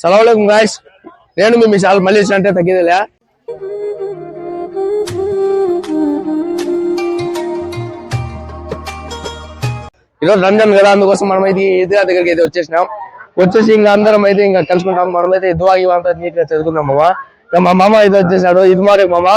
సలాం guys, నేను మీ మిసాల్ మళ్ళీ అంటే తగ్గిదిలే. ఈరోజు రంజాన్ కదా, అందుకోసం మనం అయితే ఈద్గా దగ్గరికి అయితే వచ్చేసి ఇంకా అందరం అయితే ఇంకా కలుసుకుంటాం. మనమైతే దువాగి అంతా నీట్ గా చదువుకున్నాం మామ. మా మామ అయితే వచ్చేసాడు, ఇది మారే మామ.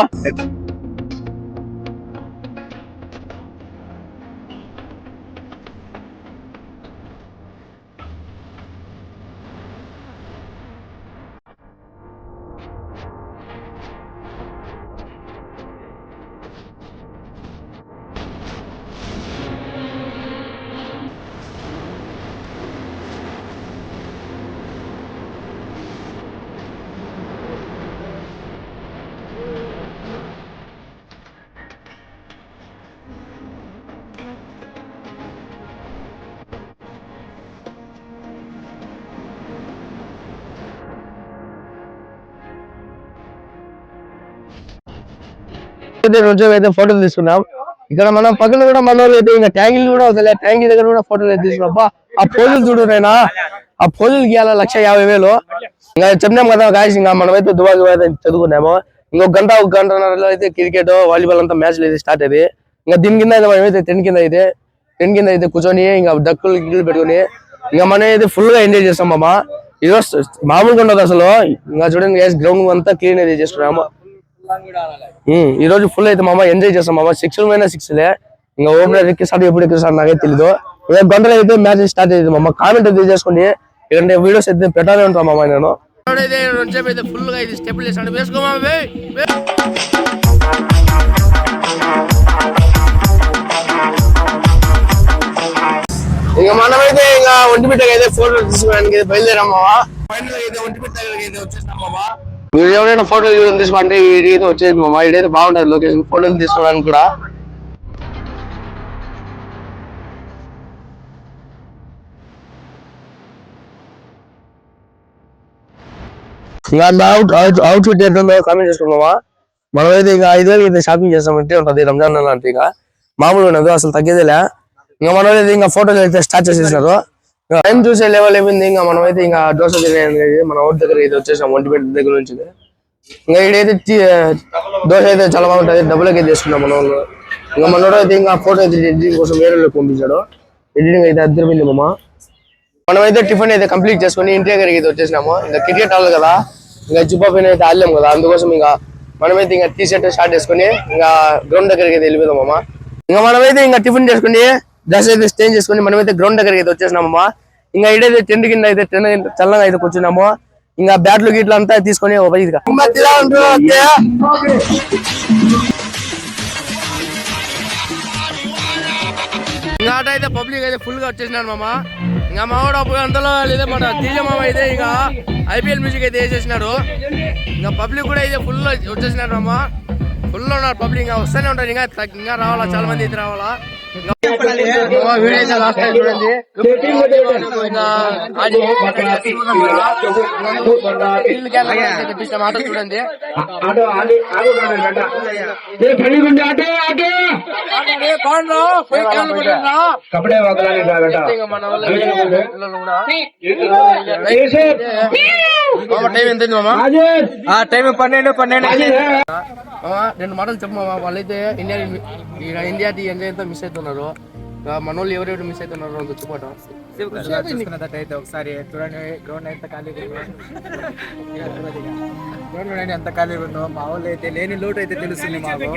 రోజు అయితే ఫోటోలు తీసుకున్నాం. ఇక్కడ మనం పక్కన కూడా మన వాళ్ళు అయితే ఇంకా ట్యాంగిల్ కూడా వదిలే, ట్యాంగిల్ దగ్గర కూడా ఫోటోలు అయితే తీసుకున్నాం. ఆ పోజులు చూడు నైనా, ఆ పోజులు గీయాల 150,000. ఇంకా చెప్పినాం కదా గాయస్, ఇంకా మనమైతే దుబాయ్ అయితే చదువుకున్నాము. ఇంకొక గంటన్నరలో అయితే క్రికెట్ వాలీబాల్ అంతా మ్యాచ్లు అయితే స్టార్ట్ అయ్యి, ఇంకా దీని కింద అయితే మనమైతే టెన్ కింద అయితే కూర్చొని ఇంకా డక్కులు గిడ్లు పెట్టుకుని ఇంకా మనం అయితే ఫుల్ గా ఎంజాయ్ చేస్తాం మామ. ఈరోజు మామూలుగా ఉండదు అసలు. ఇంకా చూడండి గ్రౌండ్ అంతా క్లీన్ అయితే చేసుకున్నాము. ఈ రోజు ఫుల్ అయితే మామ ఎంజాయ్ చేస్తాం మామ. 6 ఇంకా ఓపెనర్ ఎక్కిస్తాడు, ఎప్పుడు ఎక్కిస్తాడు నాకైతే తెలీదు. గంటలు అయితే మ్యాచ్ స్టార్ట్ అయ్యింది మామ. కామెంట్ అయితే చేసుకోండి, ఎందుకంటే వీడియోస్ అయితే పెట్టాలి ఉంటాను మామ. నేను ఫుల్ గా స్టెప్ వేసాడు, వేసుకోమా. ఇంకా మనమైతే ఇంకా ఒంటిమిట్టకి అయితే ఫోటో తీసుకోవడానికి బయలుదేరాం మామ. ఫైనల్ అయితే ఒంటిమిట్ట దగ్గరికి అయితే వచ్చేస్తాం మామ. మీరు ఎవరైనా ఫోటోలు తీసుకోండి, ఇదైతే వచ్చేది మామ. ఇదైతే బాగుంటది లొకేషన్ ఫోటోలు తీసుకోవడానికి కూడా. అవుట్ ఫిట్ ఏంటో కామెంట్ చేసుకున్నామా. మనమైతే ఇంకా 5,000 అయితే షాపింగ్ చేస్తామంటే ఉంటది రంజాన్ అంటే. ఇక మామూలు ఉండదు, అసలు తగ్గేదిలే. ఇంకా మనమైతే ఇంకా ఫోటోలు అయితే స్టార్ట్ చేసేసినారు. టైం చూసే లెవెల్ అయిపోయింది. ఇంకా మనమైతే ఇంకా దోశ తినేది మన ఊరి దగ్గర అయితే వచ్చేసాం, ఒంటిపేట దగ్గర నుంచి. ఇంకా ఇక్కడైతే దోశ అయితే చాలా బాగుంటుంది, డబ్బులకి అయితే తీసుకున్నాం మన వాళ్ళు. ఇంకా మనోడు అయితే ఇంకా ఫోటో అయితే ఎడిటింగ్ కోసం వేరే పంపించాడు. ఎడిటింగ్ అయితే అద్దరిపోయింది మామ. మనమైతే టిఫిన్ అయితే కంప్లీట్ చేసుకుని ఇంటి దగ్గరికి అయితే వచ్చేసినాము. ఇంకా క్రికెట్ ఆడాలి కదా, ఇంకా జుబ్బా పైన అయితే ఆడలేము కదా, అందుకోసం ఇంకా మనమైతే ఇంకా టీ షర్ట్ స్టార్ట్ చేసుకుని ఇంకా గ్రౌండ్ దగ్గరికి అయితే వెళ్ళిపోదాం మామ. ఇంకా మనమైతే ఇంకా టిఫిన్ చేసుకుని డ్రెస్ అయితే చేంజ్ చేసుకుని మనమైతే గ్రౌండ్ దగ్గరికి అయితే వచ్చేసినామమ్మా. ఇంకా ఇడైతే టెంట్ కింద అయితే చల్లగా అయితే కూర్చున్నాము. ఇంకా బ్యాట్లు గిట్లు అంతా తీసుకొని ఇంకా అయితే పబ్లిక్ అయితే ఫుల్ గా వచ్చేసినారు మామ. ఇంకా మా వాడు అంతలో లేదా మన తీజ మామ అయితే ఇంకా IPL మ్యూజిక్ అయితే వేసేసినాడు. ఇంకా పబ్లిక్ కూడా అయితే ఫుల్ వచ్చేసినారు మామ. ఫుల్ ఉన్నారు పబ్లిక్, ఇంకా వస్తూనే ఉంటారు. ఇంకా రావాలా, చాలా మంది అయితే రావాలా. వీడియో అయితే లాస్ట్ టైం చూడండి. మాట చూడండి. టైం ఎంత మామ? టైం 12. రెండు మాటలు చెప్పు మామ. వాళ్ళైతే ఇండియా ఎంజాయ్ అంతా మిస్ అవుతున్నారు. మన వాళ్ళు ఎవరెవరు మిస్ అవుతున్నారు గుర్తుపట్టం. చూసుకున్నట్టయితే ఒకసారి చూడండి, గ్రౌండ్ ఎంత ఖాళీగా గ్రౌండ్ ఎంత ఖాళీగా ఉందో. మా వాళ్ళు అయితే లేని లోటు అయితే తెలుస్తుంది మాకు.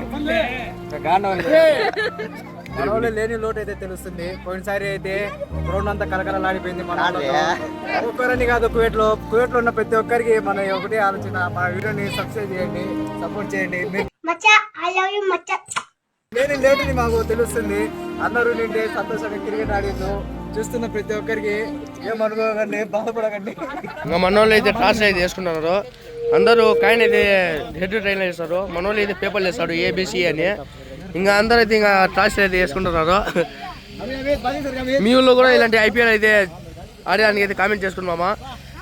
మన వాళ్ళు లేని లోటు అయితే తెలుస్తుంది. పోయినసారి అయితే గ్రౌండ్ అంతా కలకలలాడిపోయింది. మన ఒక్కరని కాదు, కువైట్ లో ఉన్న ప్రతి ఒక్కరికి మన ఒకటే ఆలోచన, మన వీడియోని సబ్స్క్రైబ్ చేయండి, సపోర్ట్ చేయండి. లేని లేటుని మాకు తెలుస్తుంది. అందరూ నింటే సంతోషంగా క్రికెట్ ఆడిందో చూస్తున్న ప్రతి ఒక్కరికి ఏమనుకోకండి, బాధపడకండి. ఇంకా మన వాళ్ళు అయితే టాస్ అయితే వేసుకున్నారు. అందరూ కాయిన్ అయితే హెడ్ ట్రైన్ వేస్తారు, మన వాళ్ళు అయితే పేపర్లు వేస్తాడు ABC అని. ఇంకా అందరూ అయితే ఇంకా టాస్ అయితే వేసుకుంటున్నారు. మీ ఊళ్ళో కూడా ఇలాంటి IPL అయితే ఆడడానికి అయితే కామెంట్ చేసుకున్నామా.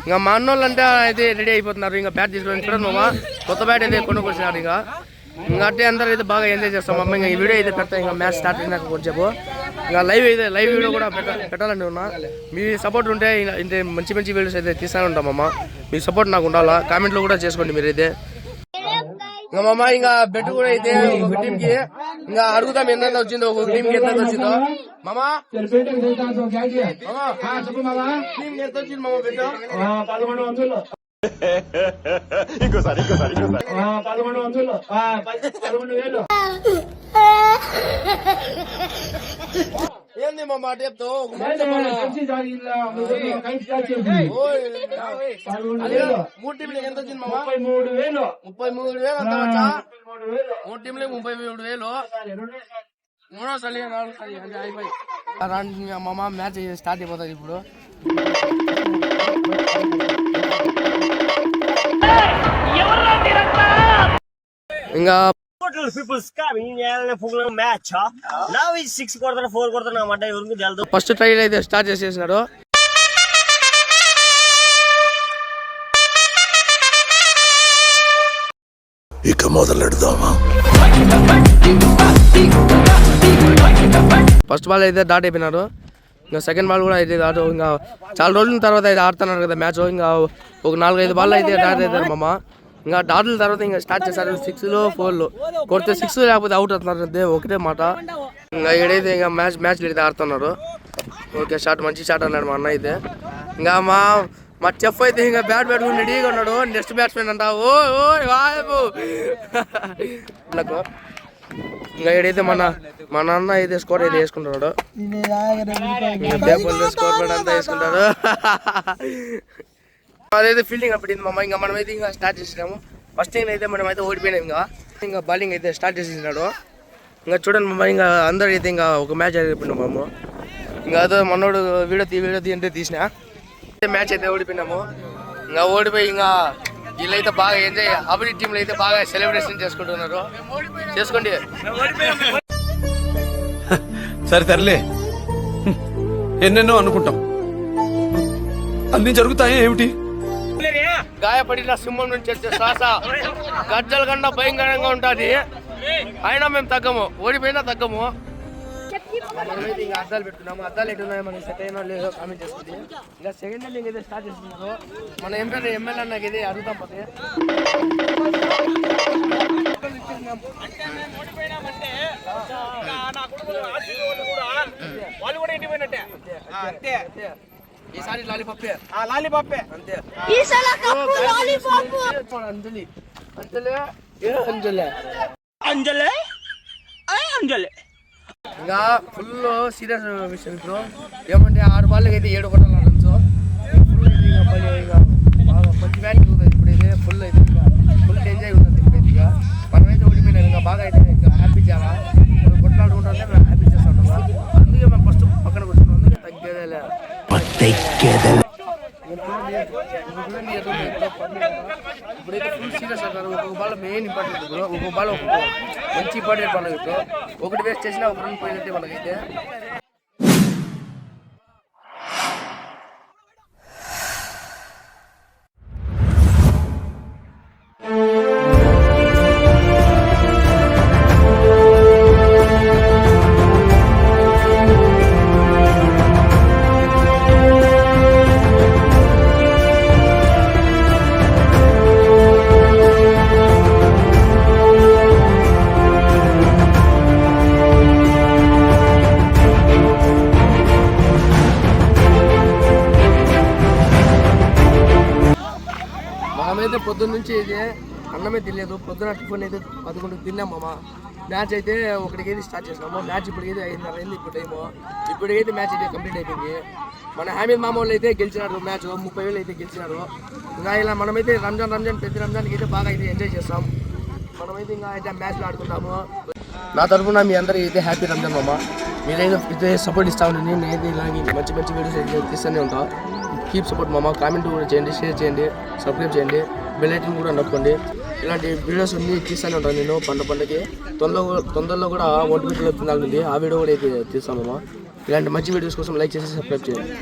ఇంకా మా అన్నోళ్ళు అంటే అయితే రెడీ అయిపోతున్నారు. ఇంకా బ్యాట్ తీసుకొని చూడండి మామ, కొత్త బ్యాట్ అయితే కొనుక్కొచ్చినారు. ఇంకా అట్టే అందరూ అయితే బాగా ఎంజాయ్ చేస్తాం అమ్మ. ఇంకా ఈ వీడియో అయితే పెడతాం ఇంకా మ్యాచ్ స్టార్ట్ అయినాక కొంచెం. ఇంకా లైవ్ వీడియో కూడా పెట్టాలని ఉన్నా. మీ సపోర్ట్ ఉంటే ఇంతే మంచి వీడియోస్ అయితే తీస్తూనే ఉంటామమ్మ. మీ సపోర్ట్ నాకు ఉండాలా. కామెంట్లో కూడా చేసుకోండి మీరైతే. ఇంకా మామ ఇంకా బెట్ కూడా అయితే ఒక టీం కి ఇంకా అడుగుతాం ఎంత వచ్చిందో, ఒక టీం కి ఎంత వచ్చిందో. మామా టీం ఎంత వచ్చింది మామ బెట్? 1100. ఇంకోసారి 1100. 11,000. ఏంది మా మాట చెప్తావు? మూడు టీంలకు ఎంత వచ్చింది మామ? 33,000 అంత వచ్చా? మూడు టీంలకు 33,000. మూడోసారి 4సారి అంటే అయిపోయి మామ మ్యాచ్ స్టార్ట్ అయిపోతుంది ఇప్పుడు. ఇంకా ఫస్ట్ ట్రైల్ అయితే స్టార్ట్ చేసేసినారు. ఇక మొదలెడదామా. ఫస్ట్ బాల్ అయితే దాట్ అయిపోయినారు. ఇంకా సెకండ్ బాల్ కూడా అయితే దాటు. ఇంకా చాలా రోజుల తర్వాత అయితే ఆడుతున్నారు కదా మ్యాచ్. ఇంకా ఒక 4-5 బాల్ అయితే డాట్ అవుతారు మామ. ఇంకా డాట్ల తర్వాత ఇంకా స్టార్ట్ చేశారు 6లో 4లో కొడితే 6 లేకపోతే అవుట్ అవుతున్నారు అంతే, ఒకటే మాట. ఇంకా ఏడైతే ఇంకా మ్యాచ్ అయితే ఆడుతున్నారు. ఓకే షాట్, మంచి షాట్ అన్నాడు మా అన్న అయితే. ఇంకా మా చెఫ్ అయితే ఇంకా బ్యాట్ పెట్టుకుని రెడీగా ఉన్నాడు. నెక్స్ట్ బ్యాట్స్మెన్ అంట ఇంకా ఏడైతే మా నాన్న అయితే స్కోర్ అయితే వేసుకుంటున్నాడు. స్కోర్ బోర్డ్ అంతా వేసుకుంటాడు. అదైతే ఫీల్డింగ్ అప్పుడు మమ్మ. ఇంకా మనమైతే ఇంకా స్టార్ట్ చేసినాము. ఫస్ట్ థింగ్ అయితే మనమైతే ఓడిపోయినాం. ఇంకా బౌలింగ్ అయితే స్టార్ట్ చేసేసినాడు. ఇంకా చూడండి మమ్మ, ఇంకా అందరూ అయితే ఇంకా ఒక మ్యాచ్ అయిపోయినాం మమ్మ. ఇంకా అదో మనోడు వీడియో తీయంటే తీసినా మ్యాచ్ అయితే ఓడిపోయినాము. ఇంకా ఓడిపోయి ఇంకా వీళ్ళైతే బాగా ఎంజాయ్, అభివృద్ధి టీంలో అయితే బాగా సెలబ్రేషన్ చేసుకుంటున్నారు. చేసుకోండి. సరే తరలే, ఎన్నెన్నో అనుకుంటాం, అన్ని జరుగుతాయి ఏమిటి? గాయపడిన సింహం నుంచి వచ్చే శ్వాస గజ్జల కన్నా భయంకరంగా ఉంటుంది. అయినా మేము తగ్గము, ఓడిపోయినా తగ్గము. మనమైతే ఇంకా అద్దాలు పెట్టుకున్నాము. అద్దాలు ఎట్టున్నాయో మనకి సెట్ అయినా లేదో కామెంట్ చేసుకుంది. ఇంకా సెకండ్ ఇన్నింగ్ అయితే స్టార్ట్ చేస్తున్నారు. మన ఎమ్మెల్యే అన్నకి ఇది అడుగుతాం పోతే. ఈసారి లాలీపాపే అంతే. అంజలి ఇంకా ఫుల్ సీరియస్ విషయం ఇప్పుడు ఏమంటే 6 బాళ్ళకి అయితే 7 కొట్టాలి రన్స్. ఫుల్ అయితే ఇంకా బాగా మంచి మ్యాచ్ అవుతుంది ఇప్పుడైతే. ఫుల్ అయితే ఇంకా ఫుల్ ఎంజాయ్ ఉంటుంది ఇప్పుడైతే. ఇక మనమైతే ఓడిపోయినాం. ఇంకా బాగా అయితే ఇంకా హ్యాపీ చేయాలా, కొట్లాడుకుంటే మేము హ్యాపీ చేస్తాం. అందుకే మేము ఫస్ట్ పక్కన కూర్చున్నాం. అందుకే తగ్గేదేలే. ఇప్పుడైతే ఫుల్ సీరియస్ అవుతారు. ఒక్కొక్క బాల్ మెయిన్ ఇంపార్టెంట్. ఇప్పుడు ఒక్కొక్క బాల్ ఒక్కొక్క మంచి ఇంపార్టెంట్ మనకి. ఇప్పుడు ఒకటి వేస్ట్ చేసినా ఒక రన్ పోయినట్టే మనకైతే. మనమైతే పొద్దున్న నుంచి అయితే అన్నమే తినలేదు. పొద్దున టిఫిన్ అయితే 11కి తిన్నాం మామ. మ్యాచ్ అయితే 1కి అయితే స్టార్ట్ చేసినాము. మ్యాచ్ ఇప్పటికైతే 5:30 అయింది ఇప్పుడు టైము. ఇప్పటికైతే మ్యాచ్ అయితే కంప్లీట్ అయిపోయింది. మన హామీద్ మామ వాళ్ళు అయితే గెలిచినారు. మ్యాచ్ 30,000 అయితే గెలిచినారు. ఇంకా ఇలా మనమైతే రంజాన్ ప్రతి రంజాన్కి అయితే బాగా అయితే ఎంజాయ్ చేస్తాం. మనమైతే ఇంకా అయితే మ్యాచ్లో ఆడుకుంటాము. నా తరఫున మీ అందరికీ అయితే హ్యాపీ రంజాన్ మామ. మీరైతే సపోర్ట్ ఇస్తా ఉండండి. నేనైతే ఇలాగే మంచి వీడియోస్ అయితే తీస్తూనే ఉంటాను. కీప్ సపోర్ట్ మామ. కామెంట్ కూడా చేయండి, షేర్ చేయండి, సబ్స్క్రైబ్ చేయండి, బెల్ ఐకాన్ కూడా నొక్కండి. ఇలాంటి వీడియోస్ అన్ని తీస్తూనే ఉంటాను నేను. పండగకి తొందరలో కూడా 1 వీడియోలో తినాలి. ఆ వీడియో కూడా అయితే తీస్తాను మామ. ఇలాంటి మంచి వీడియోస్ కోసం లైక్ చేసి సబ్స్క్రైబ్ చేయండి.